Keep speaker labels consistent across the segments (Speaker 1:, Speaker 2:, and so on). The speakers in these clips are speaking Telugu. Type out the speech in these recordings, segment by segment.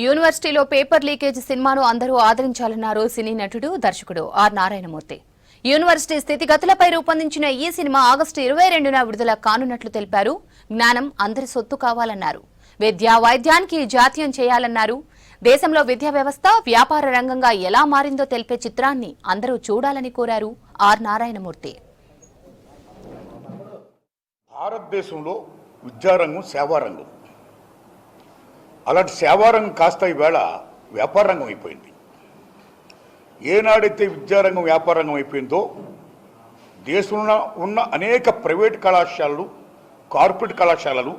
Speaker 1: యూనివర్సిటీలో పేపర్ లీకేజ్ సినిమాను అందరూ ఆదరించాలన్నారు సినీ నటుడు దర్శకుడు ఆర్ నారాయణమూర్తి. యూనివర్సిటీ స్థితిగతులపై రూపొందించిన ఈ సినిమా ఆగస్టు 22న విడుదల కానున్నట్లు తెలిపారు. జ్ఞానం అందరి సొత్తు కావాలన్నారు. విద్యా వైద్యానికి జాతీయం చేయాలన్నారు. దేశంలో విద్యా వ్యవస్థ వ్యాపార రంగంగా ఎలా మారిందో తెలిపే చిత్రాన్ని అందరూ చూడాలని కోరారు ఆర్ నారాయణమూర్తి.
Speaker 2: భారతదేశంలో విద్యారంగం సేవారంగం, అలాంటి సేవారంగం కాస్త ఈవేళ వ్యాపార రంగం అయిపోయింది. ఏనాడైతే విద్యారంగం వ్యాపార రంగం అయిపోయిందో దేశంలో ఉన్న అనేక ప్రైవేట్ కళాశాలలు, కార్పొరేట్ కళాశాలలు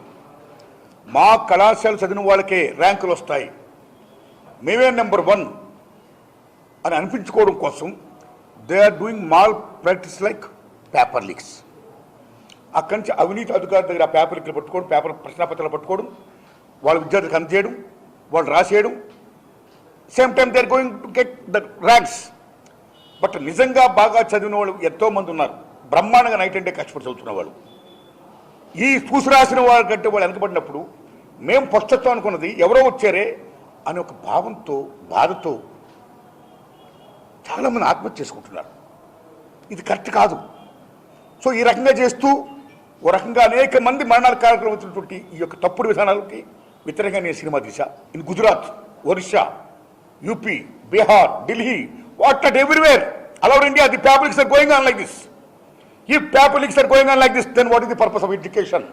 Speaker 2: మా కళాశాల చదివిన వాళ్ళకే ర్యాంకులు వస్తాయి, మేమే నెంబర్ 1 అని అనిపించుకోవడం కోసం they are doing malpractice like paper leaks. అక్కడి నుంచి అవినీతి అధికారుల దగ్గర పేపర్ లీక్లు పట్టుకోవడం, పేపర్ ప్రశ్నపత్రాలు పట్టుకోవడం, వాళ్ళ విద్యార్థులకు అందజేయడం, వాళ్ళు రాసేయడం. Same time they are going to get the ranks. But నిజంగా బాగా చదివిన వాళ్ళు ఎంతోమంది ఉన్నారు, బ్రహ్మాండంగా నైట్ అంటే కష్టపడి చదువుతున్న వాళ్ళు. ఈ చూసి రాసిన వాళ్ళ కంటే వాళ్ళు వెనకబడినప్పుడు మేము ఫస్ట్ వస్తాం అనుకున్నది ఎవరో వచ్చారే అనే ఒక భావంతో, బాధతో చాలామంది ఆత్మహత్య చేసుకుంటున్నారు. ఇది కరెక్ట్ కాదు. సో ఈ రకంగా చేస్తూ ఓ రకంగా అనేక మంది మరణాల కార్యక్రమం వచ్చినటువంటి ఈ యొక్క తప్పుడు విధానాలకి వ్యతిరేకంగా నేను సినిమా తీశా. In Gujarat, Orissa, UP, Bihar, Delhi, what not everywhere all over India the paper leaks are going on like this. ఈ paper leaks are going on like this, then what is the purpose of education?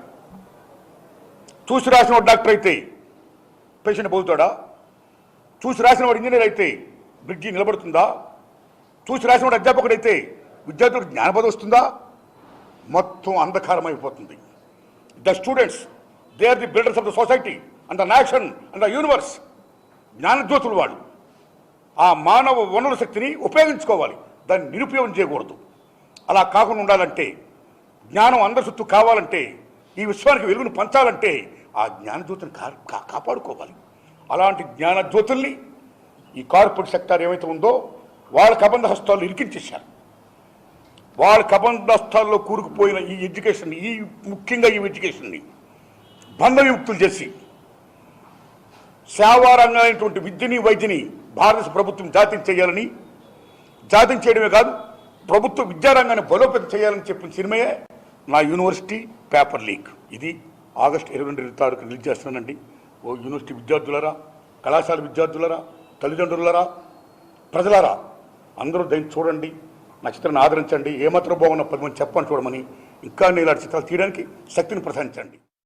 Speaker 2: చూసి రాసిన వాడు డాక్టర్ అయితే పేషెంట్ పోతాడా? చూసి రాసిన వాడు ఇంజనీర్ అయితే బ్రిడ్జి నిలబడుతుందా? చూసి రాసిన వాడు అధ్యాపకుడు అయితే విద్యార్థులకు జ్ఞానబోధ వస్తుందా? మొత్తం అంధకారం అయిపోతుంది. The students they are the builders of the society and the nation and the universe. జ్ఞానజ్యోతులు వాళ్ళు. ఆ మానవ వనరుల శక్తిని ఉపయోగించుకోవాలి, దాన్ని నిరుపయోగం చేయకూడదు. అలా కాకుండా ఉండాలంటే, జ్ఞానం అందరి చుట్టూ కావాలంటే, ఈ విశ్వానికి వెలుగును పంచాలంటే ఆ జ్ఞానజ్యోతిని కాపాడుకోవాలి. అలాంటి జ్ఞానజ్యోతుల్ని ఈ కార్పొరేట్ సెక్టార్ ఏమైతే ఉందో వాళ్ళ కబంధ హస్తాల్లో ఇరికించేశారు. వాళ్ళ కబంధ హస్తాల్లో కూరుకుపోయిన ఈ ఎడ్యుకేషన్, ముఖ్యంగా ఈ ఎడ్యుకేషన్ని బంధ విముక్తులు చేసి సేవారంగమైనటువంటి విద్యని, వైద్యని భారత ప్రభుత్వం జాతీయం చేయాలని, జాతీయం చేయడమే కాదు ప్రభుత్వ విద్యారంగాన్ని బలోపేతం చేయాలని చెప్పిన సినిమాయే నా యూనివర్సిటీ పేపర్ లీక్. ఇది ఆగస్టు 22 రిలీజ్ చేస్తున్నానండి. ఓ యూనివర్సిటీ విద్యార్థులరా, కళాశాల విద్యార్థులరా, తల్లిదండ్రులరా, ప్రజలారా, అందరూ దీన్ని చూడండి, నా చిత్రాన్ని ఆదరించండి. ఏమాత్రం బాగున్న 10 మంది చెప్పని చూడమని, ఇంకా నేను ఇలాంటి చిత్రాలు తీయడానికి శక్తిని ప్రసాదించండి.